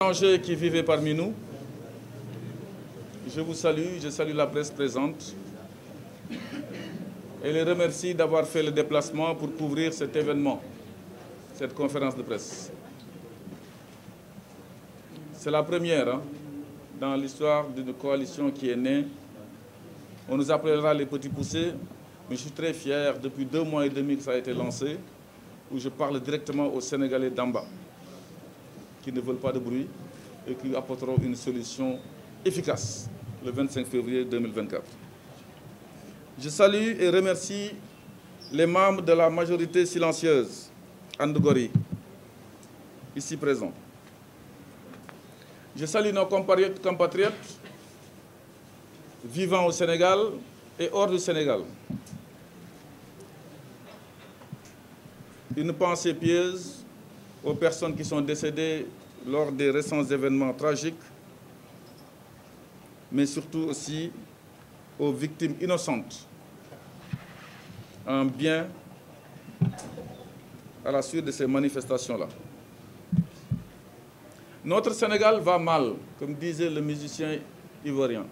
Étrangers qui vivez parmi nous, je vous salue, je salue la presse présente et les remercie d'avoir fait le déplacement pour couvrir cet événement, cette conférence de presse. C'est la première dans l'histoire d'une coalition qui est née. On nous appellera les petits poussés, mais je suis très fier, depuis 2 mois et demi que ça a été lancé, où je parle directement aux Sénégalais d'en bas, qui ne veulent pas de bruit et qui apporteront une solution efficace le 25 février 2024. Je salue et remercie les membres de la majorité silencieuse, Andogori, ici présents. Je salue nos compatriotes vivant au Sénégal et hors du Sénégal. Une pensée pieuse aux personnes qui sont décédées lors des récents événements tragiques, mais surtout aussi aux victimes innocentes en bien à la suite de ces manifestations-là. Notre Sénégal va mal, comme disait le musicien ivoirien.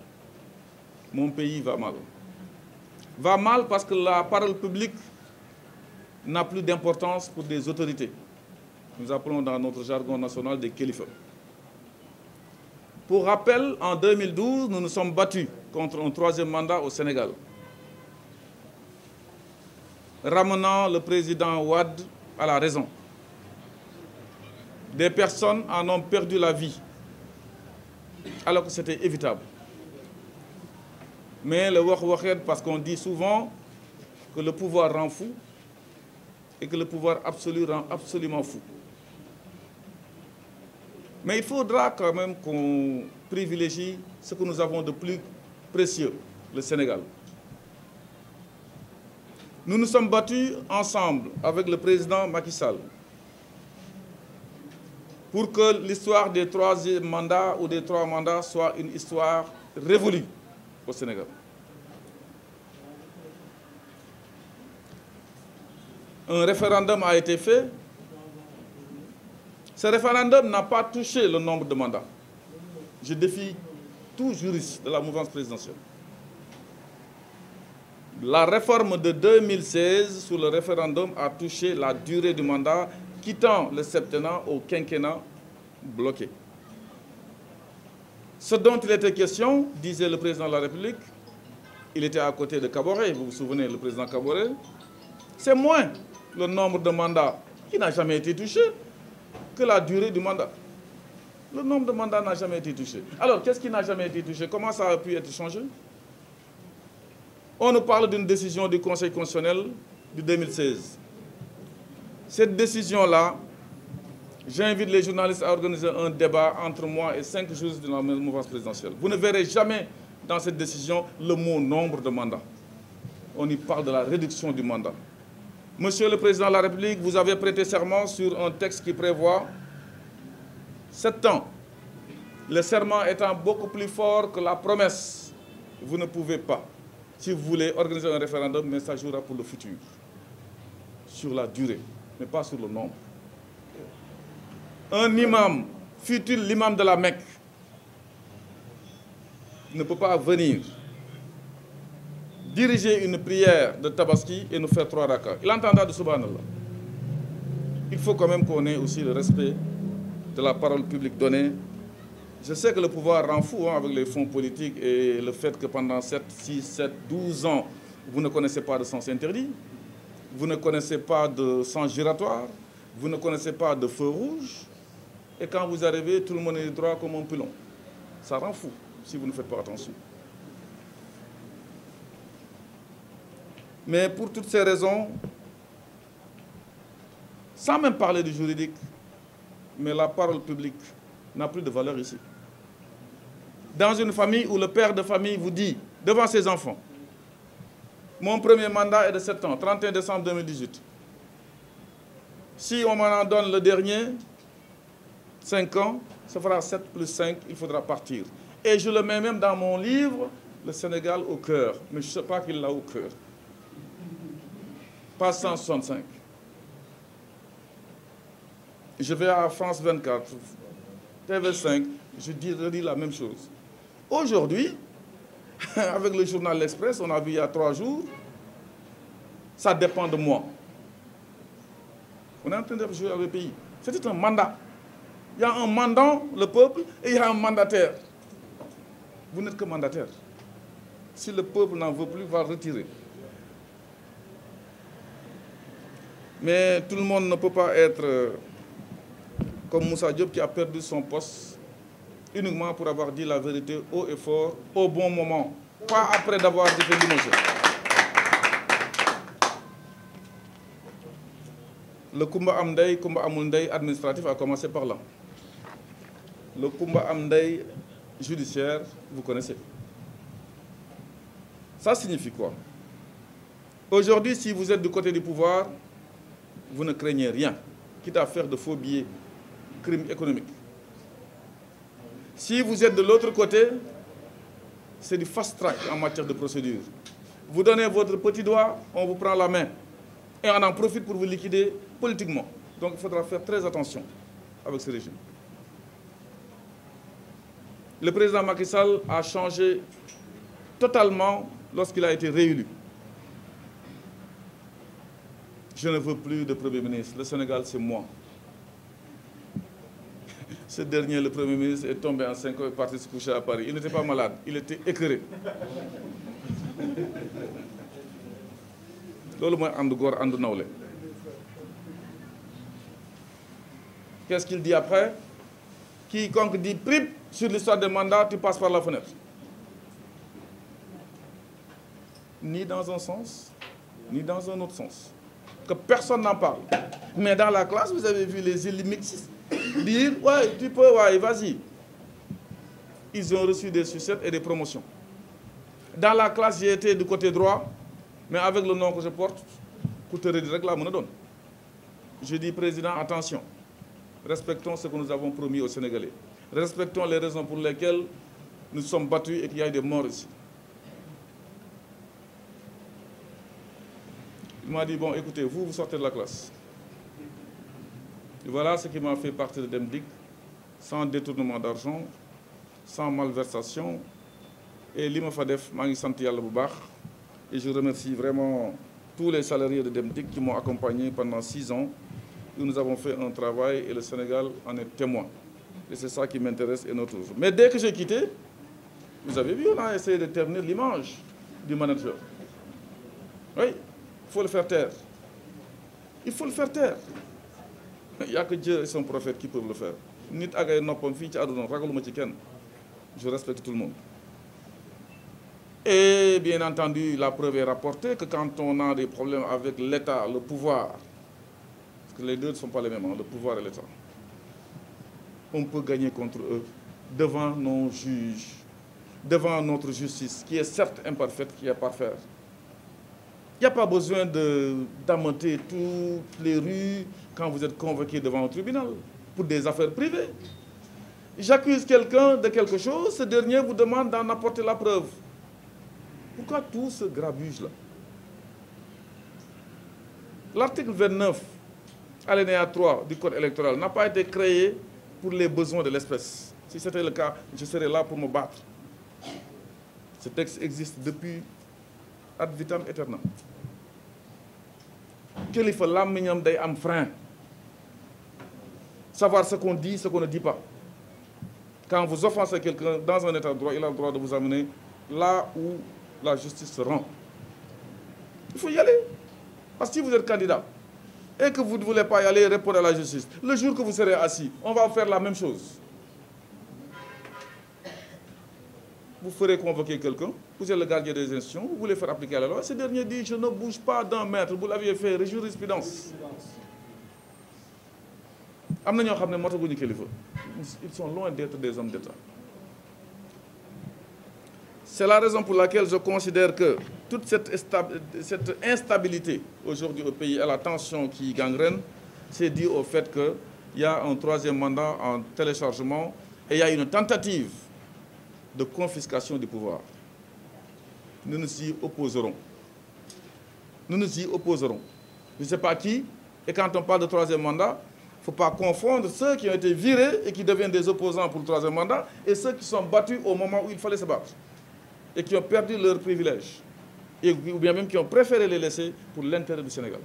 Mon pays va mal. Va mal parce que la parole publique n'a plus d'importance pour des autorités. Nous appelons dans notre jargon national des kélifes. Pour rappel, en 2012, nous nous sommes battus contre un 3e mandat au Sénégal, ramenant le président Wade à la raison. Des personnes en ont perdu la vie, alors que c'était évitable. Mais le wak-waked, parce qu'on dit souvent que le pouvoir rend fou et que le pouvoir absolu rend absolument fou. Mais il faudra quand même qu'on privilégie ce que nous avons de plus précieux, le Sénégal. Nous nous sommes battus ensemble avec le président Macky Sall pour que l'histoire des 3e mandats ou des 3 mandats soit une histoire révolue au Sénégal. Un référendum a été fait. Ce référendum n'a pas touché le nombre de mandats. Je défie tout juriste de la mouvance présidentielle. La réforme de 2016 sur le référendum a touché la durée du mandat, quittant le septennat au quinquennat bloqué. Ce dont il était question, disait le président de la République, il était à côté de Kaboré, vous vous souvenez, le président Kaboré, c'est moins le nombre de mandats qui n'a jamais été touché que la durée du mandat. Le nombre de mandats n'a jamais été touché. Alors, qu'est-ce qui n'a jamais été touché? Comment ça a pu être changé? On nous parle d'une décision du Conseil constitutionnel de 2016. Cette décision-là, j'invite les journalistes à organiser un débat entre moi et 5 juristes de la mouvance présidentielle. Vous ne verrez jamais dans cette décision le mot nombre de mandats. On y parle de la réduction du mandat. Monsieur le Président de la République, vous avez prêté serment sur un texte qui prévoit 7 ans. Le serment étant beaucoup plus fort que la promesse, vous ne pouvez pas, si vous voulez organiser un référendum, mais ça jouera pour le futur, sur la durée, mais pas sur le nombre. Un imam, fut-il l'imam de la Mecque, ne peut pas venir diriger une prière de Tabaski et nous faire 3 rakas. Il entendra de Subhanallah. Il faut quand même qu'on ait aussi le respect de la parole publique donnée. Je sais que le pouvoir rend fou avec les fonds politiques et le fait que pendant 7, 6, 7, 12 ans, vous ne connaissez pas de sens interdit, vous ne connaissez pas de sens giratoire, vous ne connaissez pas de feu rouge, et quand vous arrivez, tout le monde est droit comme un pilon. Ça rend fou si vous ne faites pas attention. Mais pour toutes ces raisons, sans même parler du juridique, mais la parole publique n'a plus de valeur ici. Dans une famille où le père de famille vous dit, devant ses enfants, mon premier mandat est de 7 ans, 31 décembre 2018. Si on m'en donne le dernier, 5 ans, ça fera 7 plus 5, il faudra partir. Et je le mets même dans mon livre, le Sénégal au cœur. Mais je ne sais pas qu'il l'a au cœur. Pas 165. je vais à France 24, TV5, je redis la même chose. Aujourd'hui, avec le journal L'Express, on a vu il y a 3 jours, ça dépend de moi. On est en train de jouer avec le pays. C'était un mandat. Il y a un mandant, le peuple, et il y a un mandataire. Vous n'êtes que mandataire. Si le peuple n'en veut plus, il va retirer. Mais tout le monde ne peut pas être comme Moussa Diop qui a perdu son poste uniquement pour avoir dit la vérité haut et fort au bon moment, pas après d'avoir été limogé. Le Kumba Amdei, Kumba Amundei administratif a commencé par là. Le Kumba Amdei judiciaire, vous connaissez. Ça signifie quoi? Aujourd'hui, si vous êtes du côté du pouvoir, vous ne craignez rien, quitte à faire de faux billets, crimes économiques. Si vous êtes de l'autre côté, c'est du fast track en matière de procédure. Vous donnez votre petit doigt, on vous prend la main. Et on en profite pour vous liquider politiquement. Donc il faudra faire très attention avec ce régime. Le président Macky Sall a changé totalement lorsqu'il a été réélu. Je ne veux plus de Premier ministre. Le Sénégal, c'est moi. Ce dernier, le Premier ministre, est tombé en 5 ans et est parti se coucher à Paris. Il n'était pas malade, il était écœuré. Qu'est-ce qu'il dit après? Quiconque dit prip sur l'histoire des mandats, tu passes par la fenêtre. Ni dans un sens, ni dans un autre sens. Que personne n'en parle. Mais dans la classe, vous avez vu les élimixes dire « Ouais, tu peux, ouais, vas-y ». Ils ont reçu des sucettes et des promotions. Dans la classe, j'ai été du côté droit, mais avec le nom que je porte, je dis, président, attention, respectons ce que nous avons promis aux Sénégalais. Respectons les raisons pour lesquelles nous sommes battus et qu'il y a eu des morts ici. Il m'a dit, bon, écoutez, vous sortez de la classe. Et voilà ce qui m'a fait partir de Demdik, sans détournement d'argent, sans malversation. Et Lima Fadef, et je remercie vraiment tous les salariés de Demdik qui m'ont accompagné pendant 6 ans. Où nous avons fait un travail et le Sénégal en est témoin. Et c'est ça qui m'intéresse et notre chose. Mais dès que j'ai quitté, vous avez vu, on a essayé de terminer l'image du manager. Oui, il faut le faire taire. Il faut le faire taire. Il n'y a que Dieu et son prophète qui peuvent le faire. Je respecte tout le monde. Et bien entendu, la preuve est rapportée que quand on a des problèmes avec l'État, le pouvoir, parce que les deux ne sont pas les mêmes, hein, le pouvoir et l'État, on peut gagner contre eux devant nos juges, devant notre justice, qui est certes imparfaite, qui est parfaite. Il n'y a pas besoin d'amener toutes les rues quand vous êtes convoqué devant un tribunal pour des affaires privées. J'accuse quelqu'un de quelque chose, ce dernier vous demande d'en apporter la preuve. Pourquoi tout ce grabuge-là? L'article 29, alinéa 3 du Code électoral n'a pas été créé pour les besoins de l'espèce. Si c'était le cas, je serais là pour me battre. Ce texte existe depuis ad vitam aeternam. Qu'il faut l'âme day am frein. Savoir ce qu'on dit, ce qu'on ne dit pas. Quand vous offensez quelqu'un dans un état de droit, il a le droit de vous amener là où la justice se rend. Il faut y aller. Parce que si vous êtes candidat et que vous ne voulez pas y aller répondre à la justice, le jour que vous serez assis, on va faire la même chose. Vous ferez convoquer quelqu'un, vous êtes le gardien des institutions, vous voulez faire appliquer la loi. Ce dernier dit, je ne bouge pas d'un mètre, vous l'aviez fait, jurisprudence. Ils sont loin d'être des hommes d'État. C'est la raison pour laquelle je considère que toute cette instabilité aujourd'hui au pays et la tension qui gangrène, c'est dû au fait qu'il y a un 3e mandat en téléchargement et il y a une tentative de confiscation du pouvoir. Nous nous y opposerons. Nous nous y opposerons. Je ne sais pas qui, et quand on parle de 3e mandat, il faut pas confondre ceux qui ont été virés et qui deviennent des opposants pour le 3e mandat et ceux qui sont battus au moment où il fallait se battre et qui ont perdu leurs privilèges, ou bien même qui ont préféré les laisser pour l'intérêt du Sénégal.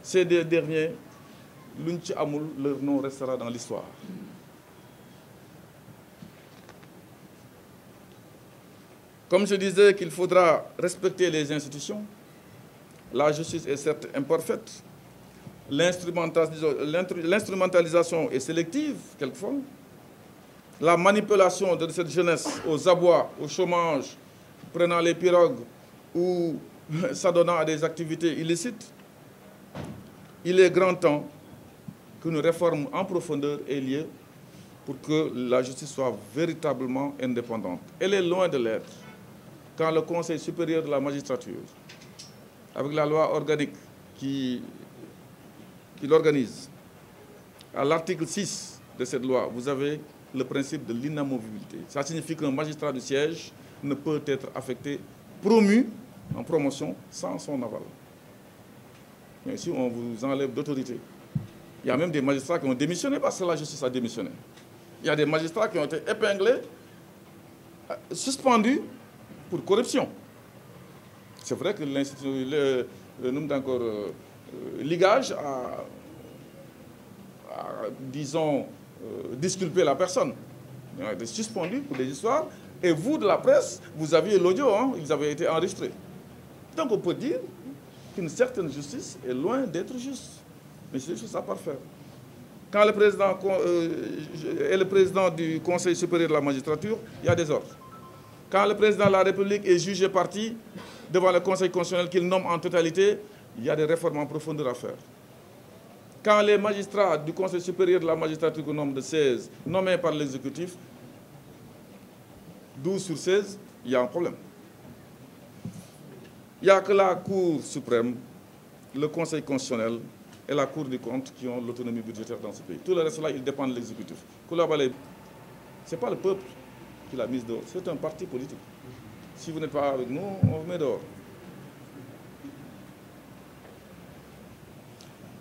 Ces deux derniers, l'Unchi Amoul, leur nom restera dans l'histoire. Comme je disais qu'il faudra respecter les institutions, la justice est certes imparfaite, l'instrumentalisation est sélective, quelquefois, la manipulation de cette jeunesse aux abois, au chômage, prenant les pirogues ou s'adonnant à des activités illicites, il est grand temps qu'une réforme en profondeur ait lieu pour que la justice soit véritablement indépendante. Elle est loin de l'être. Quand le Conseil supérieur de la magistrature, avec la loi organique qui l'organise, à l'article 6 de cette loi, vous avez le principe de l'inamovibilité. Ça signifie qu'un magistrat du siège ne peut être affecté, promu en promotion sans son aval. Mais ici, on vous enlève d'autorité. Il y a même des magistrats qui ont démissionné parce que la justice a démissionné. Il y a des magistrats qui ont été épinglés, suspendus pour corruption. C'est vrai que l'institution, le nombre d'encore ligage a, disons, disculpé la personne. Ils ont été suspendus pour des histoires. Et vous, de la presse, vous aviez l'audio, hein, ils avaient été enregistrés. Donc on peut dire qu'une certaine justice est loin d'être juste. Mais c'est des choses à parfaire. Quand le président est le président du Conseil supérieur de la magistrature, il y a des ordres. Quand le président de la République est jugé parti devant le Conseil constitutionnel qu'il nomme en totalité, il y a des réformes en profondeur à faire. Quand les magistrats du Conseil supérieur de la magistrature, au nombre de 16, nommés par l'exécutif, 12 sur 16, il y a un problème. Il n'y a que la Cour suprême, le Conseil constitutionnel et la Cour des comptes qui ont l'autonomie budgétaire dans ce pays. Tout le reste là, il dépend de l'exécutif. Ce n'est pas le peuple qui l'a mise dehors, c'est un parti politique. Si vous n'êtes pas avec nous, on vous met dehors.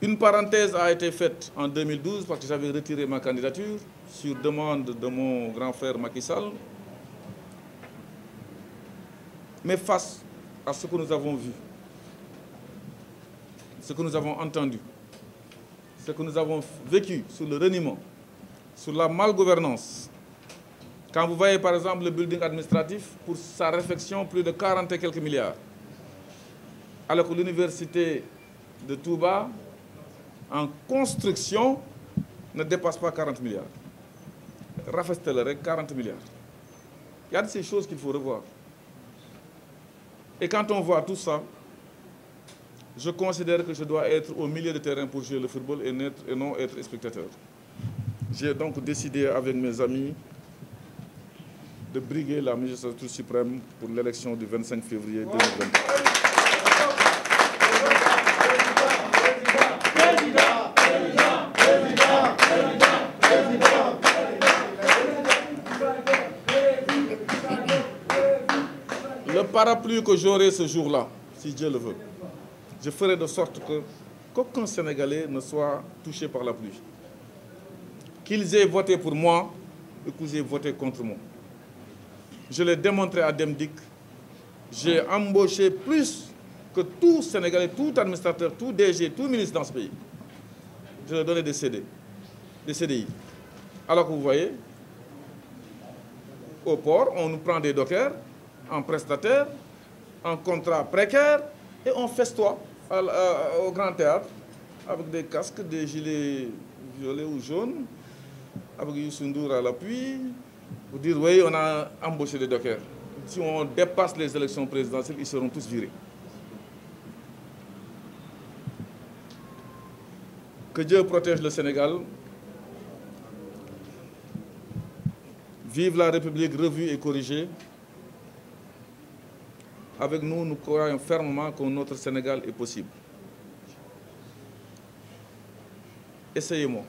Une parenthèse a été faite en 2012 parce que j'avais retiré ma candidature sur demande de mon grand frère Macky Sall. Mais face à ce que nous avons vu, ce que nous avons entendu, ce que nous avons vécu sur le reniement, sur la malgouvernance, quand vous voyez par exemple le building administratif, pour sa réfection, plus de 40 et quelques milliards, alors que l'université de Touba, en construction, ne dépasse pas 40 milliards. Rafestelere, 40 milliards. Il y a de ces choses qu'il faut revoir. Et quand on voit tout ça, je considère que je dois être au milieu de terrain pour jouer le football et non être spectateur. J'ai donc décidé avec mes amis de briguer la magistrature suprême pour l'élection du 25 février 2023. Le parapluie que j'aurai ce jour-là, si Dieu le veut, je ferai de sorte qu'aucun Sénégalais ne soit touché par la pluie. Qu'ils aient voté pour moi ou qu'ils aient voté contre moi. Je l'ai démontré à Demdik. J'ai embauché plus que tout Sénégalais, tout administrateur, tout DG, tout ministre dans ce pays. Je leur ai donné des CDI. Alors que vous voyez, au port, on nous prend des dockers en prestataire, en contrat précaire, et on festoie au Grand Théâtre avec des casques, des gilets violets ou jaunes, avec Youssou Ndour à l'appui, pour dire oui, on a embauché des dockers. Si on dépasse les élections présidentielles, ils seront tous virés. Que Dieu protège le Sénégal. Vive la République revue et corrigée. Avec nous, nous croyons fermement que notre Sénégal est possible. Essayez-moi.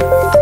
Sénégal.